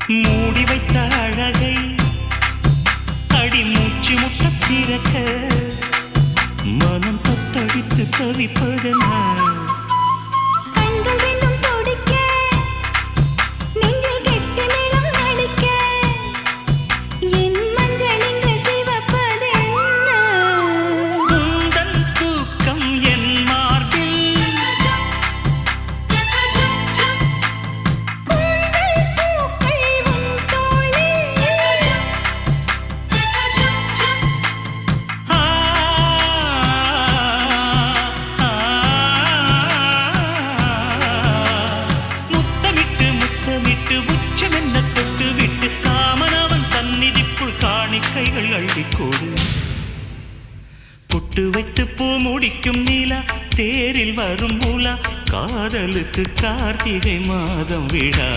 மூடி வைத்த அழகை அடி மூச்சு முட்ட பிறக்க மனம் தத்தடித்து தவிப்பதென்ன கைகள் அள்ளிக்கோடு புட்டு வைத்து பூ முடிக்கும் நீலா தேரில் வரும் மூலா காதலுக்கு கார்த்திகை மாதம் விழா